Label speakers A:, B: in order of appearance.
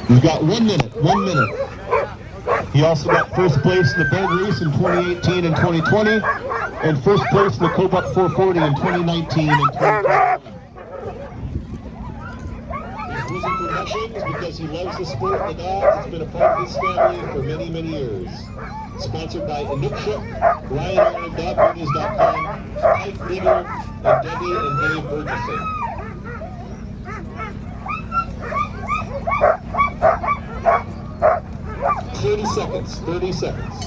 A: He's got 1 minute, 1 minute. He also got first place in the Bow Race in 2018 and 2020, and first place in the Kobuk 440 in 2019 and 2021. He's losing for mushrooms because he loves the sport and the dogs. It's been a part of his family for many, many years. Sponsored by Aniak, RyanAronDogBreeders.com, K300, and Debbie and Dave Burgesson. 30 seconds, 30 seconds.